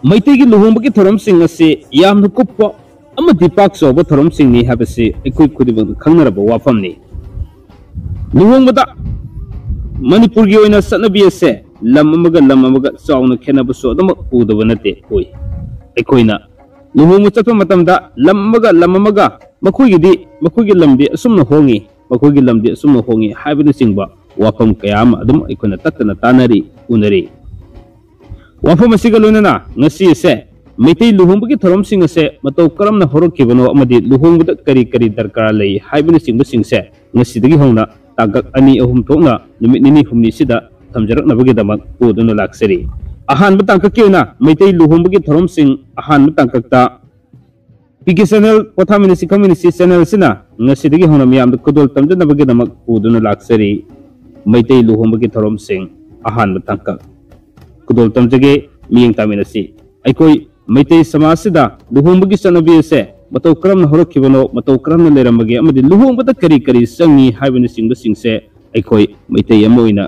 मैतैगी लुहोंबगी थौरमसिंग असे यामना कुप्पा अमदि पाक चौबा थौरमसिंगनि हाबसे अखोय खुदिबक खंगनरबा वाफमनि लुहोंबदा मणिपुरगी ओइना सनबी असे लम अमगा चावना खेनबसो अदम उदबा नते होय अखोयना लुहोंब चतपा मतमदा लम अमगा मखोयगी लमदि असुमना होंगी मखोयगी लमदि असुमना होंगी हाबना चिंगबा वाफम कयाम अदम अखोयना तत्तना तानरी उनरी वाफम असिगा लोनना ngasi se मैतै लुहोंबगी थौरमसिंग असे मतौ करमना हरखिबनो अमदि लुहोंबदा करी दरकार लई हाइबनि सिंगबसिंग से ngasi हौना तागक अनि अहुम थोंना निमित निनि हुमनि सिदा थमजरकनबगी दमक पुदुना लाक्सरी अहान बतंककी ओना मैतै लुहोंबगी थौरमसिंग अहान बतंकता पीके चैनल पोथामिनिसि कम्युनिटी चैनल सिना ngasi हौना मियामदा कुदोल तमजनबगी दमक पुदुना लाक्सरी मैतै लुहोंबगी थौरमसिंग अहान बतंकक कुदोल तमजगे मियंग तामिनसी अखोई मैतै समाज सिदा लुहोंबगी चनबी से मतौ करमना हरखिबनो मतौ करमना लेरमगे अमदि लुहोंबदा करी संगी हाइबनि सिंगबसिंग से अखोई मैतै अमोइना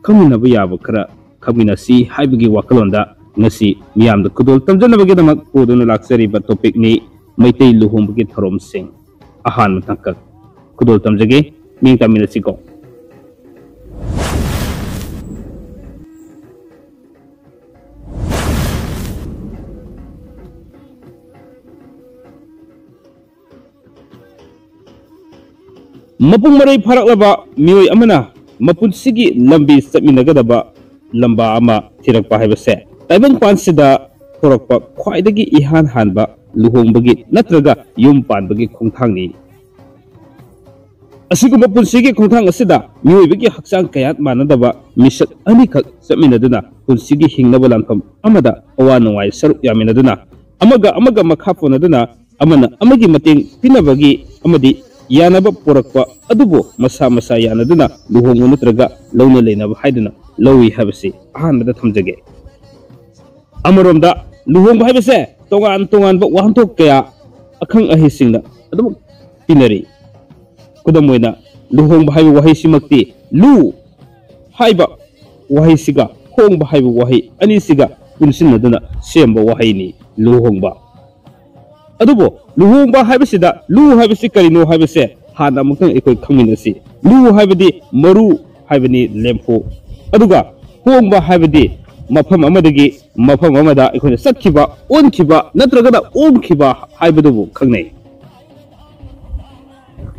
खमिनबा याबा खरा खमिनसी हाइबगी वाकलोंदा ngasi मियामदा कुदोल तमजनबगे दमक पुदुना लाक्सरीबा टॉपिकनी मैतै लुहोंबगी थौरमसिंग अहान मतंकक कुदोल तमजगे मियंग तामिनसी को मपुंग मरै फरकलबा मियोय अमना मपुंसिगी लंबी चटमिनगदबा लंबा अमा थिरकपा हाइबसे ताइबंग पानसिदा थोरकपा ख्वाइदगी इहान हानबा लुहोंबगी नत्रगा युम पानबगी खोंथांगनि असिगुम पुंसिगी खोंथांग असिदा मियोयबगी हक्चांग कयात मानदबा मिसक अनिखक चटमिनदुना पुंसिगी हिंगनबा लानफम अमदा अवा नोंगाय सरुक यामिनदुना अमगा मखा पोनदुना अमना अमगी मतेंग पिनबगी अमदि यानब पोरक्पा अदुबो मसा मसा यानदुना लुहोंगो नत्रगा लौना लेनब हाइदुना लौई हाबसे अहानबदा थमजगे अमरोमदा लुहोंग हाबसे तोगान बा वाहंथोक कया अखंग अहिसिंगना अदुम पिनरी कुदमोइना लुहोंग हाइब वहाइसिमक्ति लु हाइबा वहाइसिगा होंग हाइब वहाइ अनिसिगा पुनसिनदुना सेमबा वहाइनी लुहोंगबा अदुबो लुहोंबा हाइबसिदा लु हाइबसि करिनो हाइबसे हाना मुक्तंग एकोय खंगिनसी लु हाइबदि मरु हाइबनि लेम्फो अदुगा होंबा हाइबदि मफम अमदगी मफम अमदा एकोय सत्खिबा ओनखिबा नत्रगदा ओमखिबा हाइबदुबो खंगनै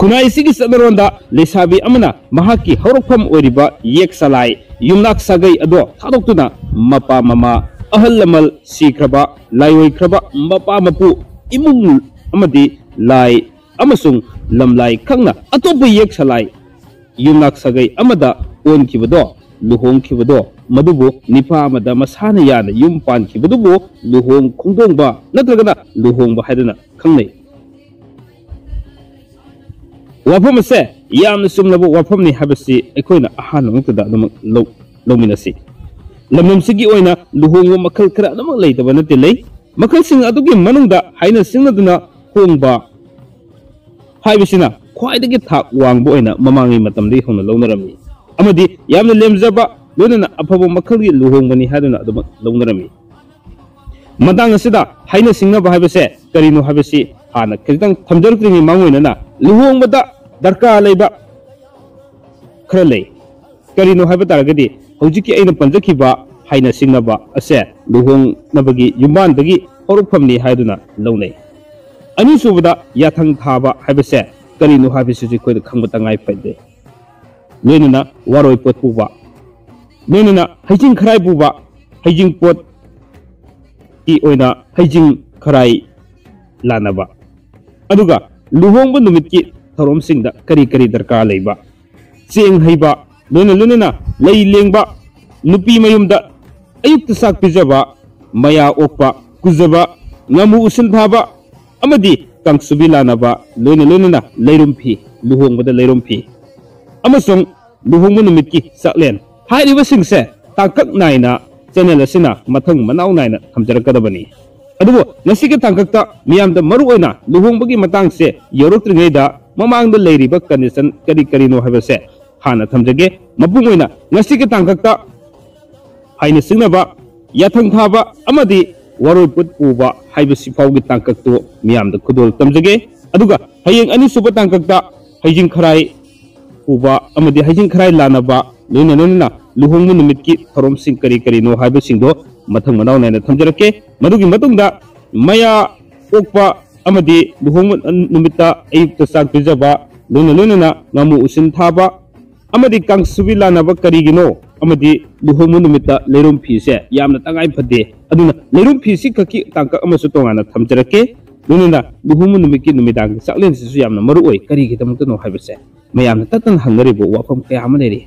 खुनाई सिगी सदरोंदा लेसाबी अमना महाकी हौरफम ओरिबा येक सलाई युमनाक सागै अदो थादोक्तुना मपा ममा अहल लमल सीख्रबा लाइओइख्रबा मपा मपु इमुंग अमदी लाई अमसुंग लमलाई खंगना अतोप येक सलाई युमनाक सगै अमदा ओनखिबदो लुहोंखिबदो मदुबो निपा अमदा मसाना याना युम पानखिबदुबो लुहोंग खुंदोंबा नत्रगना लुहोंबा हाइदना खंगनै वाफम से यामना सुमनबो वाफमनि हाबसि अखोइना अहान नंगतदा दम लौमिनसी लमनमसिगी ओइना लुहोंगो मखल खरा दम लेतबा नते लै मखल सिंग अदुगी मनुंगदा हाइना सिंगदुना होंबा हाइबसिना ख्वाइदगी थाक वांगबो ओइना ममांगी मतमदि होना लौनरमी अमदि यामना लेमजबा लोनना अफबो मखलगी लुहोंगबनि हादुना अदम लौनरमी मतांग असिदा हाइना सिंगनबा हाइबसे करिनो हाइबसि हाना खितंग थमजरक्रिनि मांगोइनना लुहोंबदा दरकार लेबा खरा लै करिनो हाइबा तारगदि हौजिकी अइना पंजखिबा हाइना सिंगनबा असे लुहोंगनबगी युम्बानदगी हौरफमनि हाइदुना लौनै अनि सुबदा याथंग थाबा हाइबसे करिनो हाइबसिजि खोइद खंबा तंगाय फैदे लोइनना वारोय पोत पुबा लोइनना हैजिंग खराय पुबा हैजिंग पोत की ओइना हैजिंग खराय लानबा अदुगा लुहोंब नुमितकी थौरमसिंगदा करी दरकार लेबा चेंग हैबा लोइनना लई लेंबा नुपी मयुमदा अयुक्त साक पिजबा मया ओकपा कुजबा ngmu usin thaba amadi kangsubi lanaba loina leirumpi luhongbada leirumpi amasung luhongmu numitki saklen hairiba singse tangkak naina channel asina mathang manau naina thamjarakadabani adubo ngasiki tangkakta miyamda maru oina luhongbagi matangse yorotringeida mamangda leiriba condition kari no habase hana thamjage mapung oina ngasiki tangkakta haina singnaba yathang thaba amadi waroi put puba haibasi faugi tangkakto miyamda kudol tamjage aduga hayeng ani suba tangkakta haijing kharai puba amadi haijing kharai lanaba loina luhongmu numitki thorom sing kari kari no haibasingdo mathang manaw naina thamjarake madugi matungda maya okpa amadi luhongmu numitta ayukta sak pijaba loina ngamu usin thaba amadi kangsubi lanaba karigino amadi luhongmu numitta leirum phise yamna tangai phade aduna leirum phisi kaki tangka amasu tongana thamjarake loina luhongmu numikki numidang saklen sisu yamna maru oi karigi tamukta no haibase mayamna tatan hangaribo wafam kaya amaneri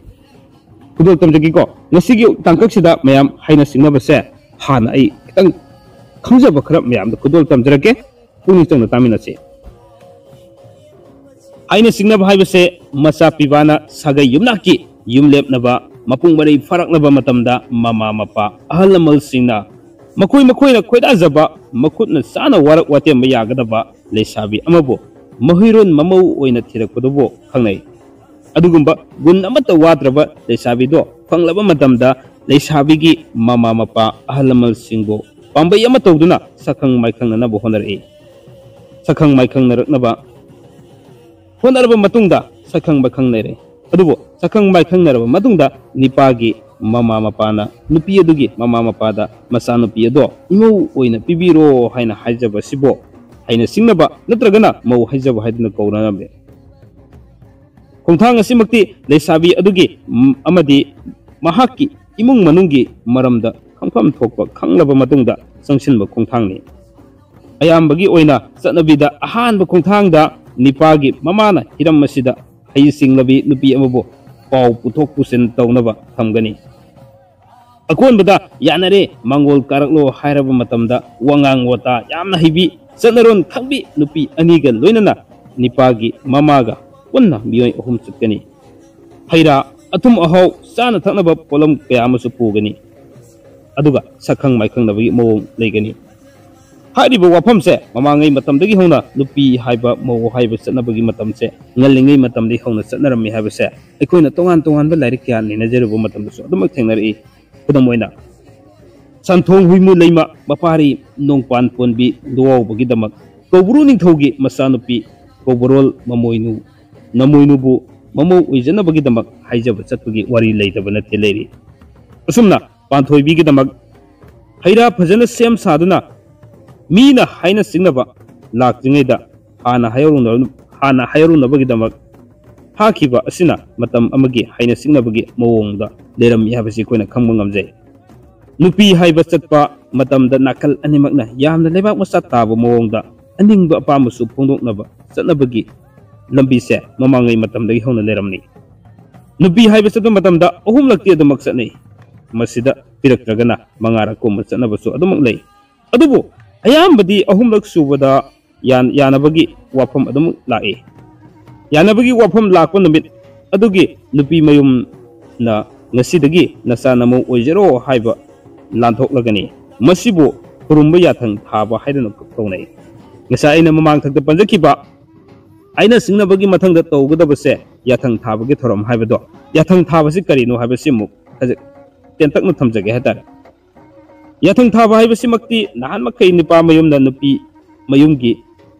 kudol tamjagi ko ngasigi tangkak sida mayam haina singnabase hana ai kitang khamjaba khara mayam da kudol tamjarake puni changna taminase haina singnaba haibase masa pibana sagai yumnaki yumlepnaba mapung bari faraknaba matamda mama mapa ahal lamal singna makoi na khoida zaba makutna sana warak wate mayagadaba lesabi amabo mahiron mamau oina thirakpadabo khangnai adugumba gun amata wadraba lesabido fanglaba matamda lesabigi mama mapa ahal lamal singbo pambai ama tawduna sakhang maikhangna nabo honare sakhang maikhang naraknaba honaraba matungda sakhang makhang nere adubo sakhang maikhang naraba matungda nipagi mama mapana nupi adugi mama mapada masa nupi ado imau oina pibiro haina haijaba sibo haina singnaba natragana mau haijaba haiduna kauranabe khongthang asimakti lesabi adugi amadi mahaki imung manunggi maramda khangpham thokpa khanglaba matungda sangsinba khongthangni ayambagi oina satnabida ahanba khongthangda nipagi mamana hiram masida hai singlabi nupi amabo pau puthok pusin tawnaba thamgani akonbada yanare mangol karaklo hairaba matamda wangang wata yamna hibi satnaron khangbi nupi aniga loinana nipagi mamaga punna miyoi ahum chutkani haira athum ahaw sana thaknaba polam kaya amasu pugani aduga sakhang maikhang nabagi mawong leigani hairiba wafamse mamangai matamdagi hona nupi haiba maw haiba satnabagi matamse ngalingai matamdi hona satnarammi haibase aikoina tongan ba lairik kya ninajeruba matamdasu adumak thengnari khudam oina santhong huimu leima mapari nongpan ponbi duawbagi damak koburu ningthogi masanupi koborol mamoinu namoinubu mamo uijanabagi damak haijaba chatpagi wari leitaba natte leiri asumna panthoibigi damak haira phajana sem saduna mina haina singnaba lakjingaida hana hayarunabagi damak hakiba asina matam amagi haina singnabagi mawongda leram yabasi koina khangba ngamjai nupi haiba chatpa matamda nakal animakna yamna lebak masa taba mawongda aningba apamusu phongdoknaba chatnabagi lambi se mamangai matamdagi hona leramni nupi haiba chatpa matamda ahumlakti adumak chatnai masida piraktragana mangarako machatnabasu adumak lei adubu ayambadi ahumlak subada yanabagi wafam adum lai yanabagi wafam lakpa namit adugi nupi mayum na ngasidagi nasa namo oijero haiba lanthoklagani masibu kurumba yathang thaba haidana kawnai ngasa aina mamang thakta panjakiba aina singnabagi mathangda tawgadabase yathang thabagi thoram haibado yathang thabasi karino haibasi muk tentakna thamjage hatare yathang thaba haibasi makti nahan makai nipa mayumna nupi mayumgi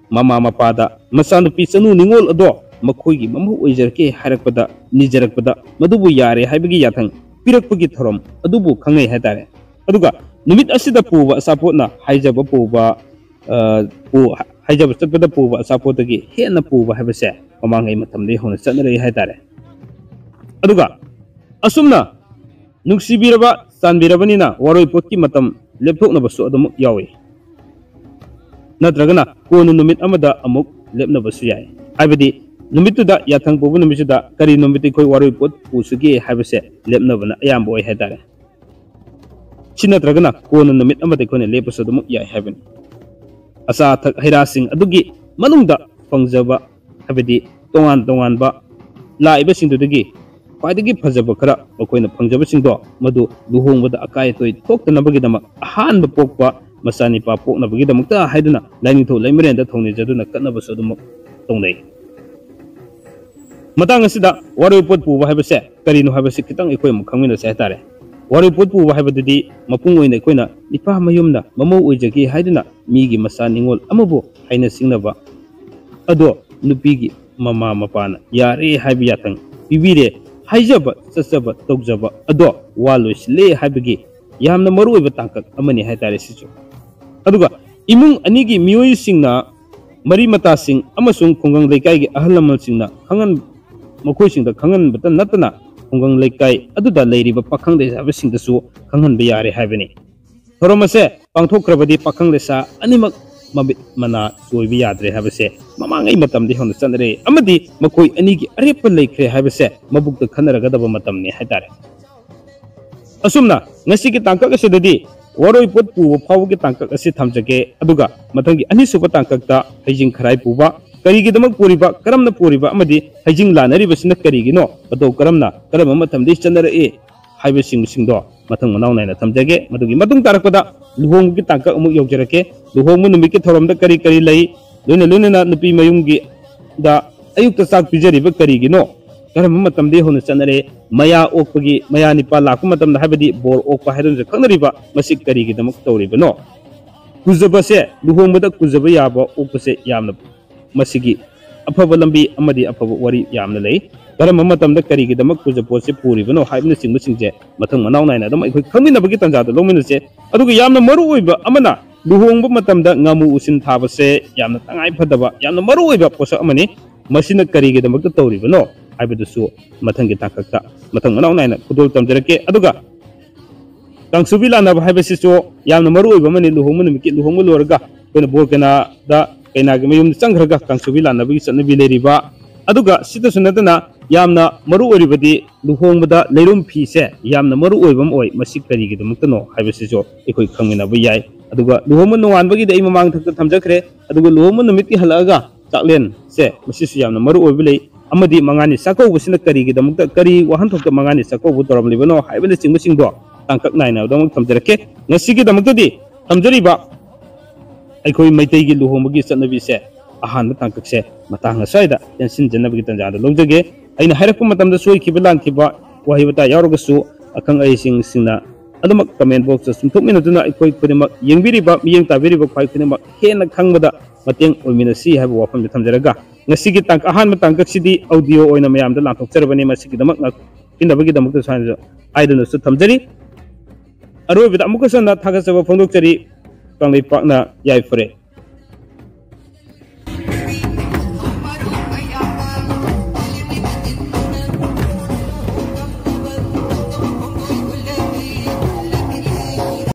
mama mapada masa nupi chanu ningol ado makhoigi mamu oijarke harakpada nijarakpada madubu yare haibagi yathang pirakpagi thorom adubu khangai hatare aduga numit asida puba sapotna haijaba puba haijaba chatpada puba sapotagi hena puba haibase mamangai matamdei hona chatnarei hatare aduga asumna nuksibiraba sanbirabanina waroi potki matam lepthoknabasu adumuk yawi natragana konu numit amada amuk lepnabasu yai haibadi numituda yathang pubu numituda kari numiti khoi waroi pot pusugi haibase lepnabana ayamba oi hatare chinatragana konu numit amada khone lepasu adumuk yai haibani asa thak hairasing adugi manungda fangjaba haibadi tongan ba laiba singdudagi khwaidagi phajaba khara makoina phangjaba singdo madu luhongbada akai toi thoktanabagi damak ahanba pokpa masani pa poknabagi damakta haiduna lainitho laimarenda thongni jaduna katnabasu adumuk tongnai matang asida waroi pot puba haibase karino haibase kitang ikoi mu khangmina se hatare waripot pu haibadudi mapung oina koina nipa mayumna mamo oijagi haiduna migi masa ningol amabu haina singnaba ado nupigi mama mapana yare haibi yatang pibire haijaba sasaba tokjaba ado waloisle haibigi yamna maru oiba tangkak amani haitare sichu aduga imung anigi mioi singna mari mata sing amasung khongang leikai gi ahalamal singna khangan makoi singda khangan batan natana khongang leikai aduda leiriba pakhang de sabe sing dasu khangan be yare haibani thoromase pangthokrabadi pakhang lesa animak mabit mana soibi yadre habase mamangai matam de hon chandre amadi makoi anigi arepa leikre habase mabukta khanaraga daba matam ne haitare asumna ngasi ki tangkak asidadi waroi pot pu phaw ki tangkak asi thamjage aduga mathangi ani suba tangkak ta haijing kharai puba karigi damak puriba karamna puriba amadi haijing lanari basina karigi no ado karamna karam matam de chandra e haibe singdo mathang manaw naina thamjage madugi matung tarakpada luhong ki tangkak amuk yogjarake luhong mu numiki thorom da kari kari lai loina na nupi mayumgi da ayukta sak pijariba karigi no karam matam de hon chanare maya okpagi maya nipa lakku matam da habadi bor okpa haidun khanariba masik karigi damak tawriba no kuzabase luhong mada kuzaba yaba okpase yamna masigi afaba lambi amadi afaba wari yamna lei karam matam da karigi damak kuzapose puriba no haibna singba singje mathang manaw naina dam aikoi khangminabagi tanjada longminase aduga yamna maru oiba amana luhongba matam da ngamu usin thabase yamna tangai phadaba yamna maru oiba posa amani masina karigi damak ta tawriba no haibdusu mathangi takakta mathang manaw naina kudol tamjarake aduga tangsubi lana haibasiso yamna maru oiba mani luhongma numiki luhongma lorga kona borkana da kaina gi mayum changraga tangsubi lana bagi sanbi leriba aduga sita sunadana yamna maru oribadi luhongmada leirum phise yamna maru oibam oi masik karigi damuktano haibasiso ikoi khangina ba yai aduga luhongma nongan bagi dai mamang thakta thamjakre aduga luhongma numit ki halaga chaklen se masisu yamna maru oibilei amadi mangani sakau busina karigi damukta kari wahan thokta mangani sakau bu toram libano haibele chingba singdo tangkak naina damuk thamjarake ngasigi damuktadi thamjariba aikoi maitai gi luhongmagi chanabi se ahan tangkak se matang asaida tensin janabagi tanjada longjage aina hairappa matamda soi khiba lan khiba wahibata yarogasu akang ai singna adumak comment box sumthokmina duna aikoi khurimak yengbiriba miyeng tabiriba khwai khurimak hena khangbada mateng oiminasi haiba wafam thamjaraga ngasigi tangk ahan tangkak sidi audio oina mayamda lanthokjarabani masigi damak indabagi damak ta sanjo aiduna su thamjari aroi bida amukasana thagasaba phondokjari kanglei pakna yai fure